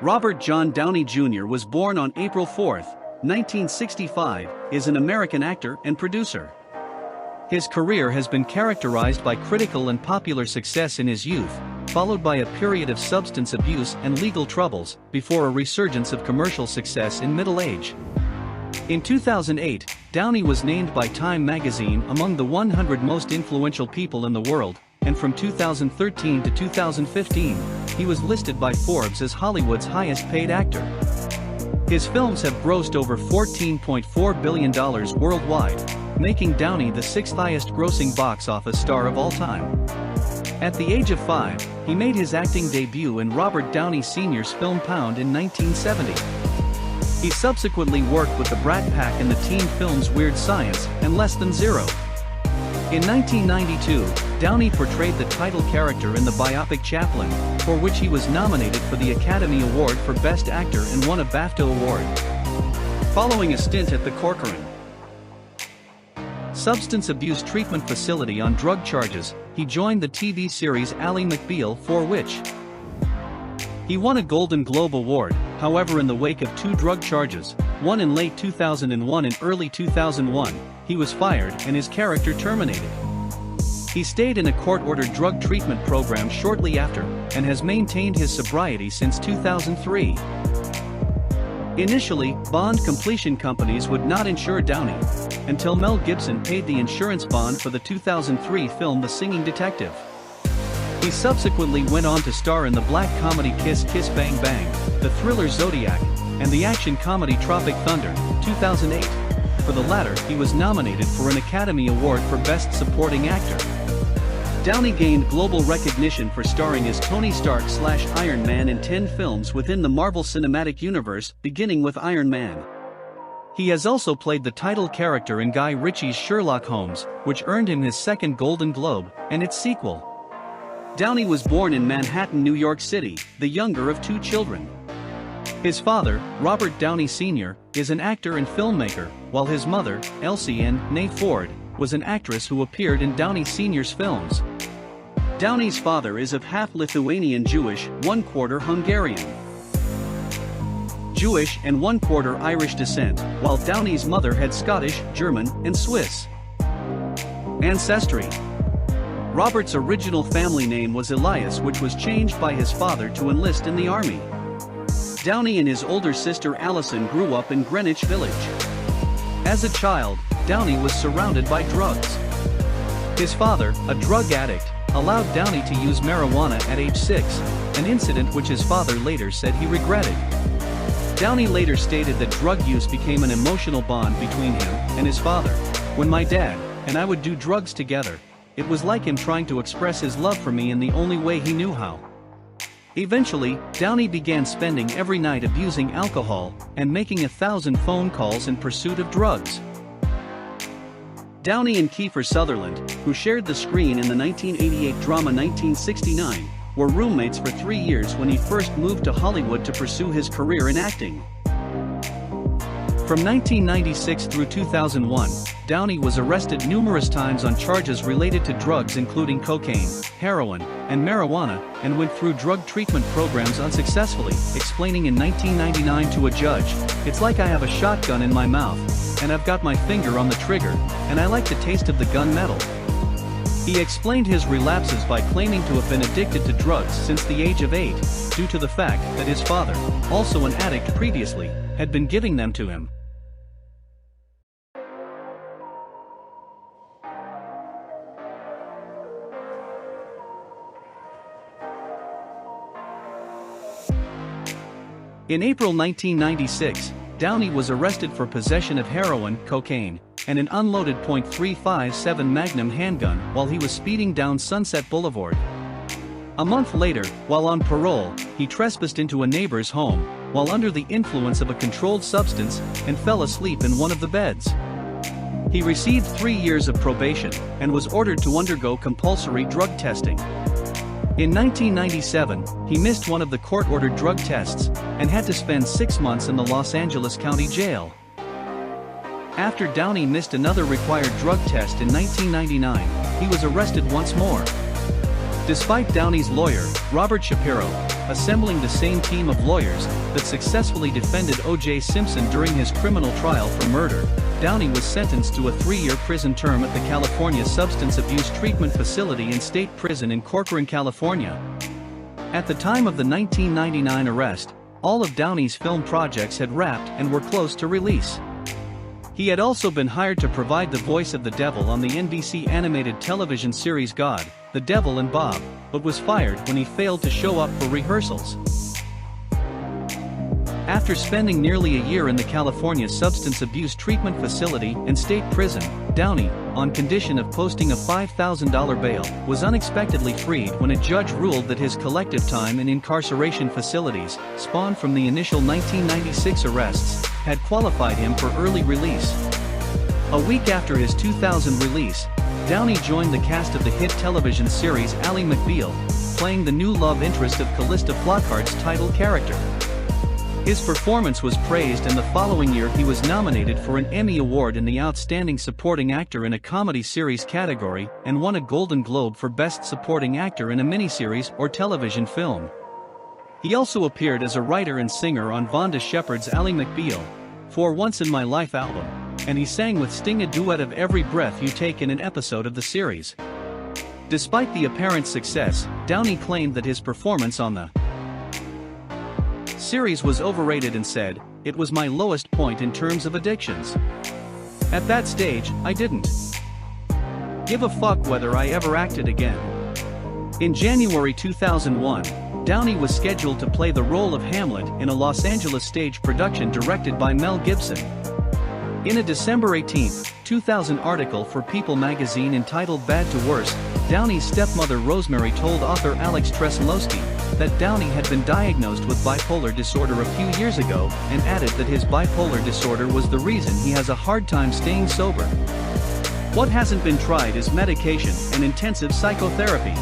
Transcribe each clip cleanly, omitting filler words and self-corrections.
Robert John Downey Jr. was born on April 4, 1965, is an American actor and producer. His career has been characterized by critical and popular success in his youth, followed by a period of substance abuse and legal troubles, before a resurgence of commercial success in middle age. In 2008, Downey was named by Time magazine among the 100 most influential people in the world, and from 2013 to 2015, he was listed by Forbes as Hollywood's highest-paid actor. His films have grossed over $14.4 billion worldwide, making Downey the sixth highest-grossing box office star of all time. At the age of 5, he made his acting debut in Robert Downey Sr.'s film Pound in 1970. He subsequently worked with the Brat Pack in the teen films Weird Science and Less Than Zero. In 1992, Downey portrayed the title character in the biopic Chaplin, for which he was nominated for the Academy Award for Best Actor and won a BAFTA award. Following a stint at the Corcoran Substance Abuse Treatment Facility on drug charges, he joined the TV series Ally McBeal, for which he won a Golden Globe Award. However, in the wake of two drug charges, one in late 2001 and early 2001, he was fired and his character terminated. He stayed in a court-ordered drug treatment program shortly after, and has maintained his sobriety since 2003. Initially, bond completion companies would not insure Downey, until Mel Gibson paid the insurance bond for the 2003 film The Singing Detective. He subsequently went on to star in the black comedy Kiss Kiss Bang Bang, the thriller Zodiac, and the action comedy Tropic Thunder, 2008. For the latter, he was nominated for an Academy Award for Best Supporting Actor. Downey gained global recognition for starring as Tony Stark/Iron Man in 10 films within the Marvel Cinematic Universe, beginning with Iron Man. He has also played the title character in Guy Ritchie's Sherlock Holmes, which earned him his second Golden Globe, and its sequel. Downey was born in Manhattan, New York City, the younger of two children. His father, Robert Downey Sr., is an actor and filmmaker, while his mother, Elsie Ann "Nay" Ford, was an actress who appeared in Downey Sr.'s films. Downey's father is of half Lithuanian Jewish, 1/4 Hungarian Jewish and 1/4 Irish descent, while Downey's mother had Scottish, German, and Swiss ancestry. Robert's original family name was Elias, which was changed by his father to enlist in the army. Downey and his older sister Allison grew up in Greenwich Village. As a child, Downey was surrounded by drugs. His father, a drug addict, allowed Downey to use marijuana at age 6, an incident which his father later said he regretted. Downey later stated that drug use became an emotional bond between him and his father. When my dad and I would do drugs together, it was like him trying to express his love for me in the only way he knew how. Eventually, Downey began spending every night abusing alcohol and making 1,000 phone calls in pursuit of drugs. Downey and Kiefer Sutherland, who shared the screen in the 1988 drama 1969, were roommates for 3 years when he first moved to Hollywood to pursue his career in acting. From 1996 through 2001, Downey was arrested numerous times on charges related to drugs including cocaine, heroin, and marijuana, and went through drug treatment programs unsuccessfully, explaining in 1999 to a judge, "It's like I have a shotgun in my mouth, and I've got my finger on the trigger, and I like the taste of the gunmetal." He explained his relapses by claiming to have been addicted to drugs since the age of 8, due to the fact that his father, also an addict previously, had been giving them to him. In April 1996, Downey was arrested for possession of heroin, cocaine, and an unloaded .357 Magnum handgun while he was speeding down Sunset Boulevard. A month later, while on parole, he trespassed into a neighbor's home, while under the influence of a controlled substance, and fell asleep in one of the beds. He received 3 years of probation, and was ordered to undergo compulsory drug testing. In 1997, he missed one of the court-ordered drug tests, and had to spend 6 months in the Los Angeles County Jail. After Downey missed another required drug test in 1999, he was arrested once more. Despite Downey's lawyer, Robert Shapiro, assembling the same team of lawyers that successfully defended O.J. Simpson during his criminal trial for murder, Downey was sentenced to a 3-year prison term at the California Substance Abuse Treatment Facility and State Prison in Corcoran, California. At the time of the 1999 arrest, all of Downey's film projects had wrapped and were close to release. He had also been hired to provide the voice of the devil on the NBC animated television series God, the Devil and Bob, but was fired when he failed to show up for rehearsals. After spending nearly a year in the California Substance Abuse Treatment Facility and State Prison, Downey, on condition of posting a $5,000 bail, was unexpectedly freed when a judge ruled that his collective time in incarceration facilities, spawned from the initial 1996 arrests, had qualified him for early release. A week after his 2000 release, Downey joined the cast of the hit television series Ally McBeal, playing the new love interest of Callista Flockhart's title character. His performance was praised, and the following year he was nominated for an Emmy Award in the Outstanding Supporting Actor in a Comedy Series category and won a Golden Globe for Best Supporting Actor in a Miniseries or Television Film. He also appeared as a writer and singer on Vonda Shepard's Ally McBeal, For Once in My Life album, and he sang with Sting a duet of Every Breath You Take in an episode of the series. Despite the apparent success, Downey claimed that his performance on the series was overrated and said, "It was my lowest point in terms of addictions. At that stage, I didn't give a fuck whether I ever acted again." In January 2001, Downey was scheduled to play the role of Hamlet in a Los Angeles stage production directed by Mel Gibson. In a December 18, 2000 article for People magazine entitled Bad to Worse, Downey's stepmother Rosemary told author Alex Tresolowski that Downey had been diagnosed with bipolar disorder a few years ago, and added that his bipolar disorder was the reason he has a hard time staying sober. What hasn't been tried is medication and intensive psychotherapy.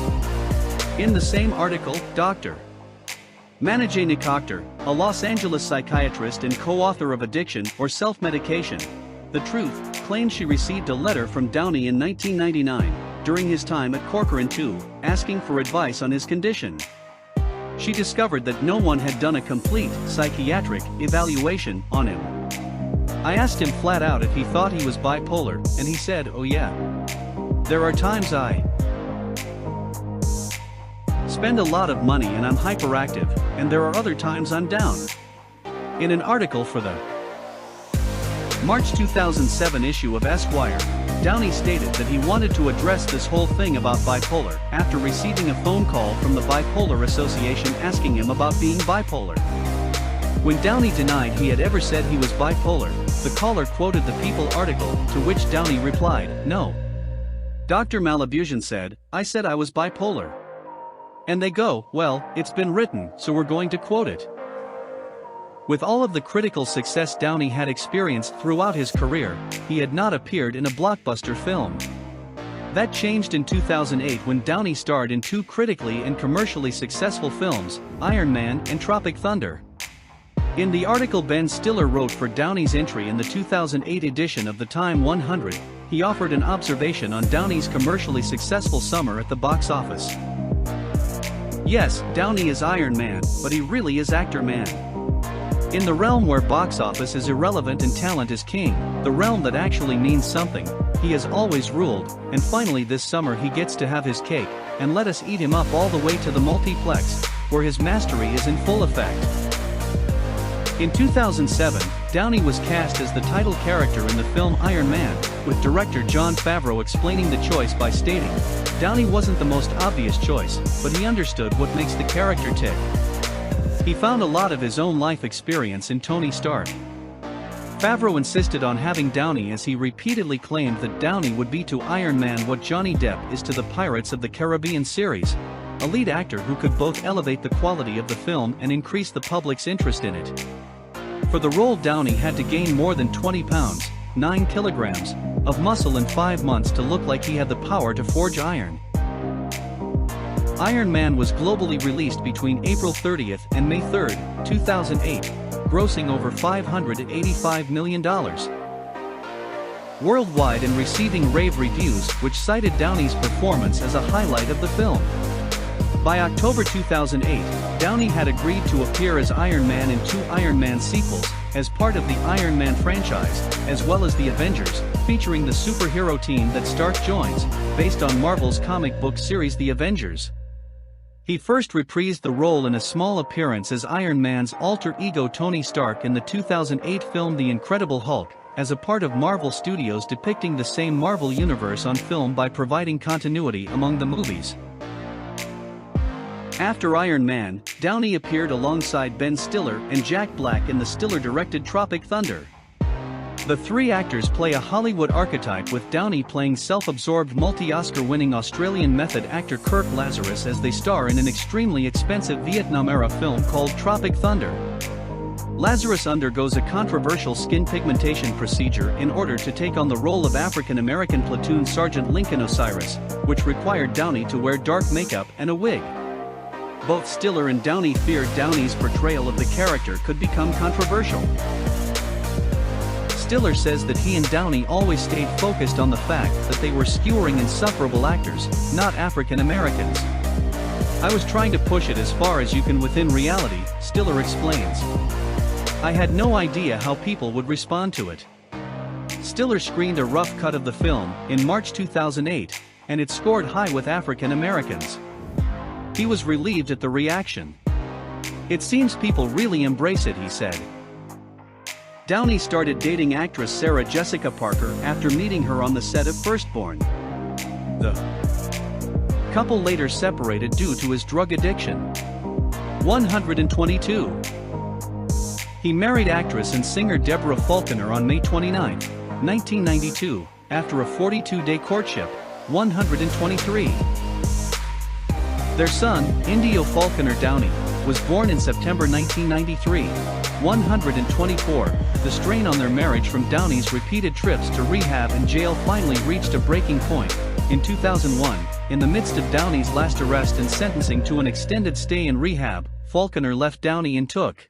In the same article, Dr. Manajay Nikoktar, a Los Angeles psychiatrist and co-author of Addiction or Self-Medication, The Truth, claimed she received a letter from Downey in 1999, during his time at Corcoran 2, asking for advice on his condition. She discovered that no one had done a complete psychiatric evaluation on him. I asked him flat out if he thought he was bipolar, and he said, "Oh yeah. There are times I spend a lot of money and I'm hyperactive, and there are other times I'm down." In an article for the March 2007 issue of Esquire, Downey stated that he wanted to address this whole thing about bipolar after receiving a phone call from the Bipolar Association asking him about being bipolar. When Downey denied he had ever said he was bipolar, the caller quoted the People article, to which Downey replied, "No. Dr. Malabusian said, I said I was bipolar." And they go, "Well, it's been written, so we're going to quote it." With all of the critical success Downey had experienced throughout his career, he had not appeared in a blockbuster film. That changed in 2008 when Downey starred in two critically and commercially successful films, Iron Man and Tropic Thunder. In the article Ben Stiller wrote for Downey's entry in the 2008 edition of the Time 100, he offered an observation on Downey's commercially successful summer at the box office. Yes, Downey is Iron Man, but he really is Actor Man. In the realm where box office is irrelevant and talent is king, the realm that actually means something, he has always ruled, and finally this summer he gets to have his cake, and let us eat him up all the way to the multiplex, where his mastery is in full effect. In 2007, Downey was cast as the title character in the film Iron Man, with director Jon Favreau explaining the choice by stating, "Downey wasn't the most obvious choice, but he understood what makes the character tick. He found a lot of his own life experience in Tony Stark." Favreau insisted on having Downey, as he repeatedly claimed that Downey would be to Iron Man what Johnny Depp is to the Pirates of the Caribbean series, a lead actor who could both elevate the quality of the film and increase the public's interest in it. For the role, Downey had to gain more than 20 pounds, 9 kilograms, of muscle in 5 months to look like he had the power to forge iron. Iron Man was globally released between April 30th and May 3rd, 2008, grossing over $585 million worldwide and receiving rave reviews which cited Downey's performance as a highlight of the film. By October 2008, Downey had agreed to appear as Iron Man in 2 Iron Man sequels, as part of the Iron Man franchise, as well as The Avengers, featuring the superhero team that Stark joins, based on Marvel's comic book series The Avengers. He first reprised the role in a small appearance as Iron Man's alter ego Tony Stark in the 2008 film The Incredible Hulk, as a part of Marvel Studios depicting the same Marvel universe on film by providing continuity among the movies. After Iron Man, Downey appeared alongside Ben Stiller and Jack Black in the Stiller-directed Tropic Thunder. The 3 actors play a Hollywood archetype, with Downey playing self-absorbed multi-Oscar-winning Australian method actor Kirk Lazarus as they star in an extremely expensive Vietnam-era film called Tropic Thunder. Lazarus undergoes a controversial skin pigmentation procedure in order to take on the role of African-American platoon Sergeant Lincoln Osiris, which required Downey to wear dark makeup and a wig. Both Stiller and Downey feared Downey's portrayal of the character could become controversial. Stiller says that he and Downey always stayed focused on the fact that they were skewering insufferable actors, not African Americans. "I was trying to push it as far as you can within reality," Stiller explains. "I had no idea how people would respond to it." Stiller screened a rough cut of the film in March 2008, and it scored high with African Americans. He was relieved at the reaction. "It seems people really embrace it," he said. Downey started dating actress Sarah Jessica Parker after meeting her on the set of Firstborn. The couple later separated due to his drug addiction. 122. He married actress and singer Deborah Falconer on May 29, 1992, after a 42-day courtship. 123. Their son, Indio Falconer Downey, was born in September 1993. 124. The strain on their marriage from Downey's repeated trips to rehab and jail finally reached a breaking point. In 2001, in the midst of Downey's last arrest and sentencing to an extended stay in rehab, Falconer left Downey and took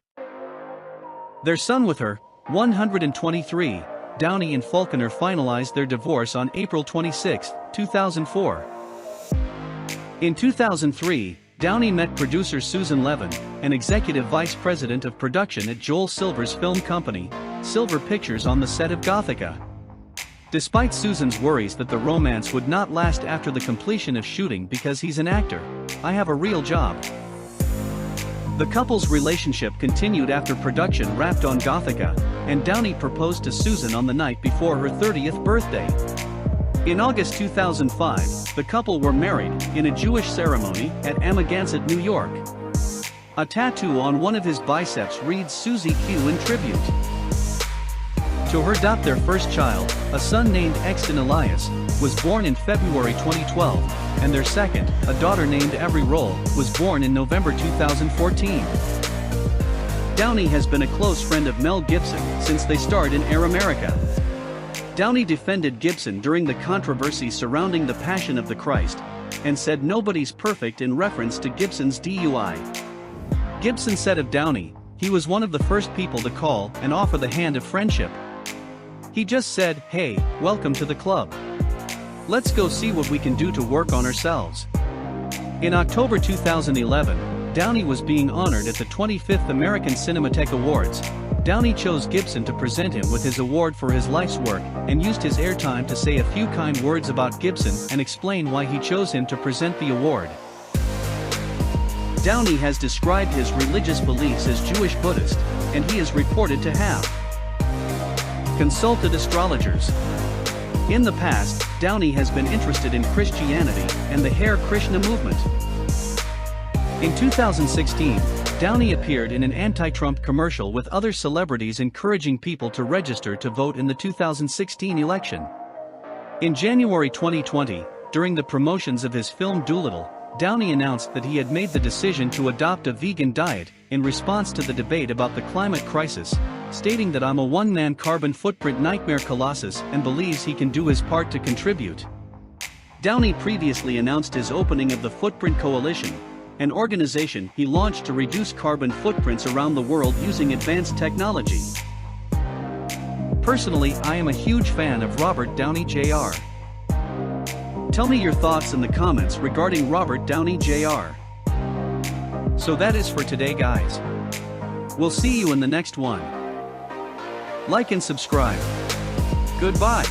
their son with her. 123. Downey and Falconer finalized their divorce on April 26, 2004. In 2003, Downey met producer Susan Levin, an executive vice president of production at Joel Silver's film company, Silver Pictures, on the set of Gothica. Despite Susan's worries that the romance would not last after the completion of shooting because he's an actor, "I have a real job." The couple's relationship continued after production wrapped on Gothica, and Downey proposed to Susan on the night before her 30th birthday. In August 2005, the couple were married in a Jewish ceremony at Amagansett, New York. A tattoo on one of his biceps reads Susie Q in tribute to her. Their first child, a son named Exton Elias, was born in February 2012, and their second, a daughter named Avery Roll, was born in November 2014. Downey has been a close friend of Mel Gibson since they starred in Air America. Downey defended Gibson during the controversy surrounding The Passion of the Christ, and said nobody's perfect in reference to Gibson's DUI. Gibson said of Downey, "He was one of the first people to call and offer the hand of friendship. He just said, 'Hey, welcome to the club. Let's go see what we can do to work on ourselves.'" In October 2011, Downey was being honored at the 25th American Cinematheque Awards. Downey chose Gibson to present him with his award for his life's work, and used his airtime to say a few kind words about Gibson and explain why he chose him to present the award. Downey has described his religious beliefs as Jewish Buddhist, and he is reported to have consulted astrologers. In the past, Downey has been interested in Christianity and the Hare Krishna movement. In 2016, Downey appeared in an anti-Trump commercial with other celebrities encouraging people to register to vote in the 2016 election. In January 2020, during the promotions of his film Doolittle, Downey announced that he had made the decision to adopt a vegan diet in response to the debate about the climate crisis, stating that "I'm a one-man carbon footprint nightmare colossus and believes he can do his part to contribute." Downey previously announced his opening of the Footprint Coalition, an organization he launched to reduce carbon footprints around the world using advanced technology. Personally, I am a huge fan of Robert Downey Jr. Tell me your thoughts in the comments regarding Robert Downey Jr. So that is for today, guys. We'll see you in the next one. Like and subscribe. Goodbye.